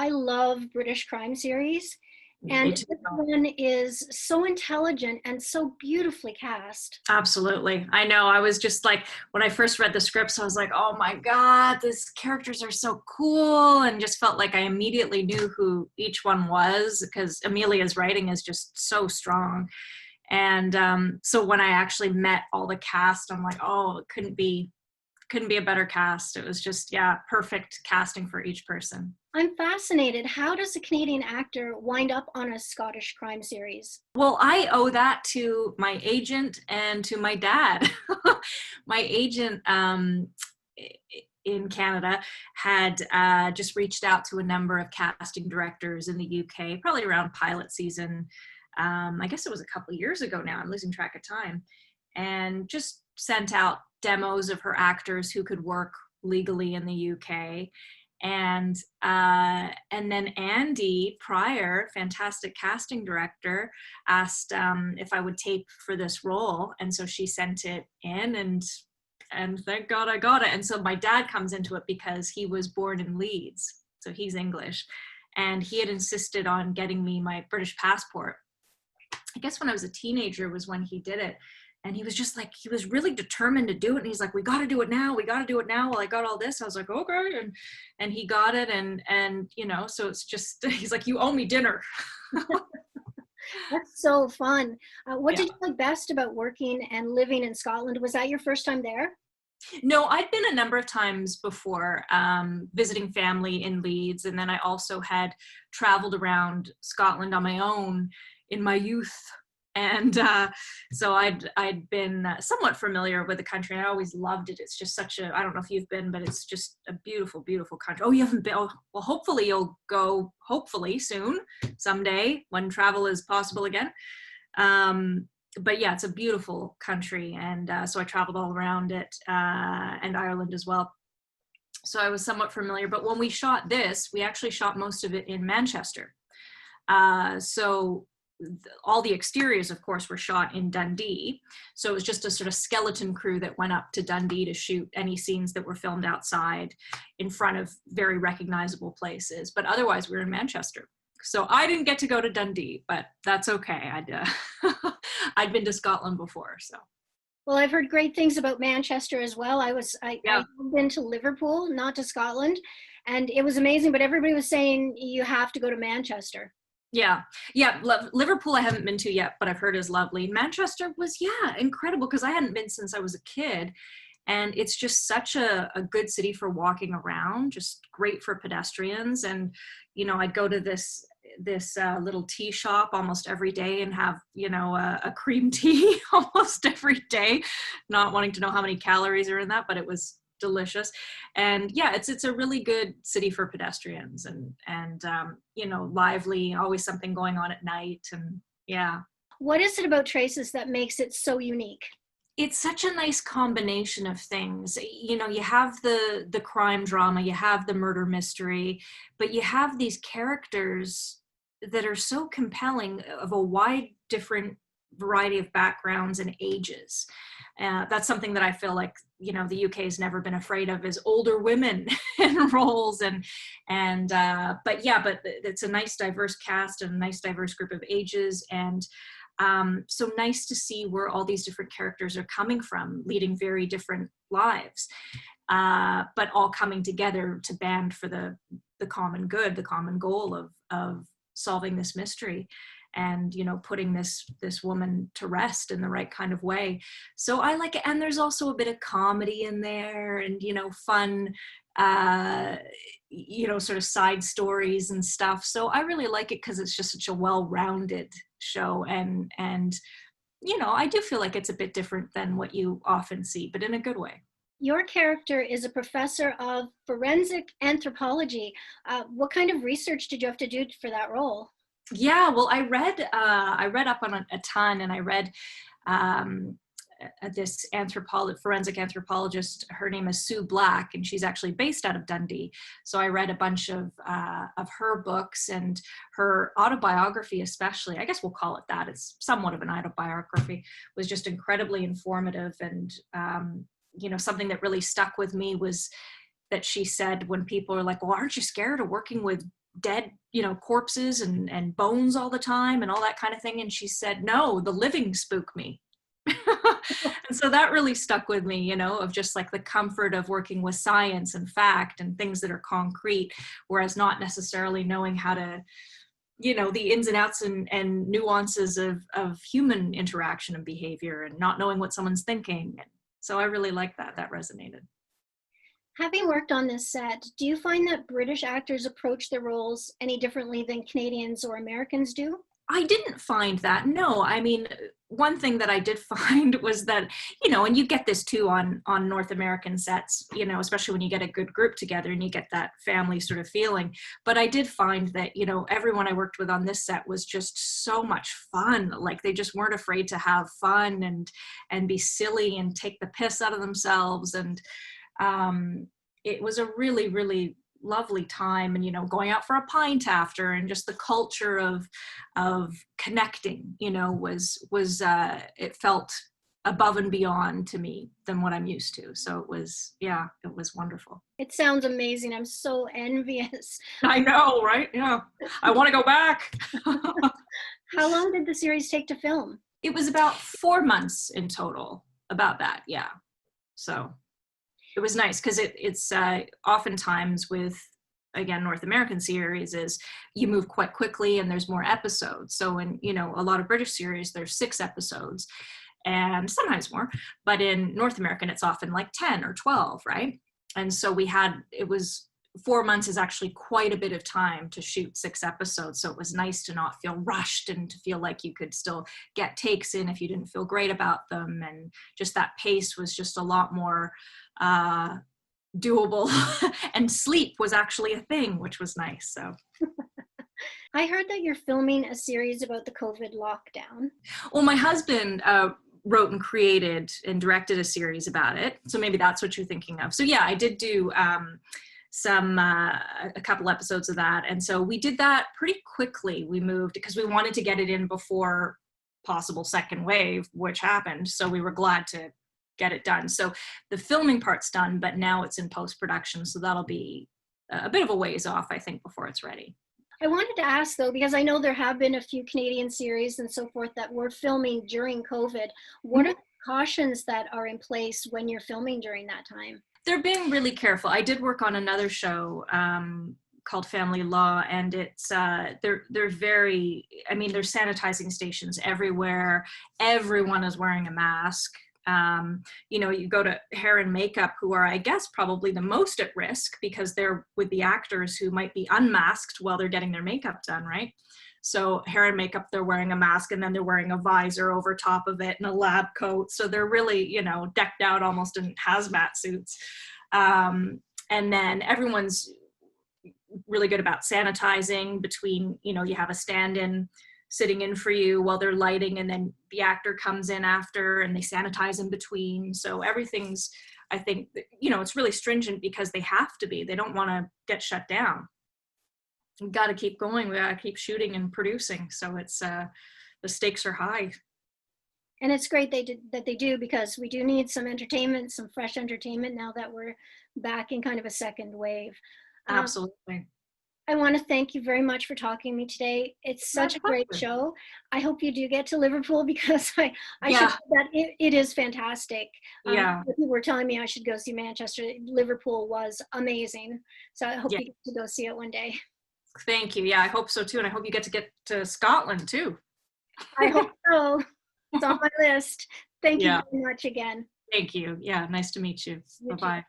I love British crime series, and Me too. this one is so intelligent and so beautifully cast. Absolutely. I know. I was just like, when I first read the scripts, I was like, oh my God, these characters are so cool. And just felt like I immediately knew who each one was because Amelia's writing is just so strong. And so when I actually met all the cast, I'm like, oh, it couldn't be a better cast. It was just, yeah, perfect casting for each person. I'm fascinated. How does a Canadian actor wind up on a Scottish crime series? Well, I owe that to my agent and to my dad. My agent in Canada had just reached out to a number of casting directors in the UK, probably around pilot season. I guess it was a couple of years ago now. I'm losing track of time. And just sent out demos of her actors who could work legally in the UK. And then Andy Pryor, fantastic casting director, asked if I would tape for this role, and so she sent it in, and thank God I got it. And so my dad comes into it because he was born in Leeds, so he's English, and he had insisted on getting me my British passport. I guess when I was a teenager was when he did it. And he was just like, he was really determined to do it. And he's like, we got to do it now. We got to do it now. Well, I got all this. I was like, okay. And he got it. And, you know, so it's just, he's like, you owe me dinner. That's so fun. What Yeah. did you like best about working and living in Scotland? Was that your first time there? No, I'd been a number of times before, visiting family in Leeds. And then I also had traveled around Scotland on my own in my youth. And so I'd been somewhat familiar with the country. And I always loved it. It's just such a, I don't know if you've been, but it's just a beautiful, beautiful country. Oh, you haven't been? Oh, well, hopefully you'll go, hopefully soon, someday when travel is possible again. But yeah, it's a beautiful country. And so I traveled all around it, and Ireland as well. So I was somewhat familiar. But when we shot this, we actually shot most of it in Manchester. So all the exteriors, of course, were shot in Dundee. So it was just a sort of skeleton crew that went up to Dundee to shoot any scenes that were filmed outside in front of very recognizable places. But otherwise, we were in Manchester. So I didn't get to go to Dundee, but that's okay. I'd been to Scotland before, so. Well, I've heard great things about Manchester as well. I Yeah. have been to Liverpool, not to Scotland, and it was amazing, but everybody was saying you have to go to Manchester. Yeah. Liverpool I haven't been to yet, but I've heard is lovely. Manchester was, yeah, incredible because I hadn't been since I was a kid. And it's just such a good city for walking around, just great for pedestrians. And, you know, I'd go to this little tea shop almost every day and have, you know, a cream tea almost every day, not wanting to know how many calories are in that, but it was delicious. And yeah, it's a really good city for pedestrians and you know, lively, always something going on at night. And yeah. What is it about Traces that makes it so unique? It's such a nice combination of things. You know, you have the crime drama, you have the murder mystery, but you have these characters that are so compelling, of a wide different variety of backgrounds and ages. That's something that I feel like, you know, the UK has never been afraid of, is older women in roles. But it's a nice diverse cast and a nice diverse group of ages. And so nice to see where all these different characters are coming from, leading very different lives, but all coming together to band for the common good, the common goal of solving this mystery. And, you know, putting this woman to rest in the right kind of way. So I like it. And there's also a bit of comedy in there and, you know, fun, you know, sort of side stories and stuff. So I really like it because it's just such a well-rounded show. And, you know, I do feel like it's a bit different than what you often see, but in a good way. Your character is a professor of forensic anthropology. What kind of research did you have to do for that role? Yeah, well, I read up on a ton, and I read this forensic anthropologist. Her name is Sue Black, and she's actually based out of Dundee. So I read a bunch of her books and her autobiography, especially. I guess we'll call it that. It's somewhat of an autobiography. Was just incredibly informative, and you know, something that really stuck with me was that she said when people are like, "Well, aren't you scared of working with dead, corpses and bones all the time and all that kind of thing. And she said, no, the living spook me. And so that really stuck with me, of just like the comfort of working with science and fact and things that are concrete, whereas not necessarily knowing how to, the ins and outs and nuances of human interaction and behavior, and not knowing what someone's thinking. So I really like that. That resonated. Having worked on this set, do you find that British actors approach their roles any differently than Canadians or Americans do? I didn't find that. No, I mean, one thing that I did find was that, and you get this too on North American sets, especially when you get a good group together and you get that family sort of feeling. But I did find that, everyone I worked with on this set was just so much fun. Like they just weren't afraid to have fun and be silly and take the piss out of themselves. And it was a really, really lovely time, and going out for a pint after, and just the culture of connecting was it felt above and beyond to me than what I'm used to. So it was wonderful. It sounds amazing. I'm so envious. I know, right? Yeah, I want to go back. How long did the series take to film? It was about 4 months in total, about that. Yeah. So it was nice because it's oftentimes with, again, North American series is you move quite quickly and there's more episodes. So in, a lot of British series, there's 6 episodes and sometimes more, but in North American, it's often like 10 or 12, right? And so it was 4 months is actually quite a bit of time to shoot 6 episodes. So it was nice to not feel rushed and to feel like you could still get takes in if you didn't feel great about them. And just that pace was just a lot more doable. And sleep was actually a thing, which was nice. So I heard that you're filming a series about the COVID lockdown. Well, my husband wrote and created and directed a series about it. So maybe that's what you're thinking of. So yeah, I did do a couple episodes of that. And so we did that pretty quickly. We moved because we wanted to get it in before possible second wave, which happened. So we were glad to get it done. So the filming part's done, but now it's in post-production. So that'll be a bit of a ways off, I think, before it's ready. I wanted to ask though, because I know there have been a few Canadian series and so forth that were filming during COVID. What are the precautions that are in place when you're filming during that time? They're being really careful. I did work on another show called Family Law, and it's they're very, there's sanitizing stations everywhere. Everyone is wearing a mask. You go to hair and makeup, who are, I guess, probably the most at risk because they're with the actors who might be unmasked while they're getting their makeup done, right? So hair and makeup, they're wearing a mask and then they're wearing a visor over top of it and a lab coat. So they're really, decked out almost in hazmat suits. And then everyone's really good about sanitizing between, you have a stand-in sitting in for you while they're lighting, and then the actor comes in after and they sanitize in between. So everything's, I think, it's really stringent because they have to be. They don't want to get shut down. We've got to keep going. We got to keep shooting and producing. So it's the stakes are high. And it's great that they do, because we do need some entertainment, some fresh entertainment now that we're back in kind of a second wave. Absolutely. I want to thank you very much for talking to me today. It's such a great show. I hope you do get to Liverpool, because I should say that it is fantastic. People were telling me I should go see Manchester. Liverpool was amazing. So I hope you get to go see it one day. Thank you. Yeah, I hope so too. And I hope you get to Scotland too. I hope so. It's on my list. Thank you very much again. Thank you. Yeah, nice to meet you. Bye-bye.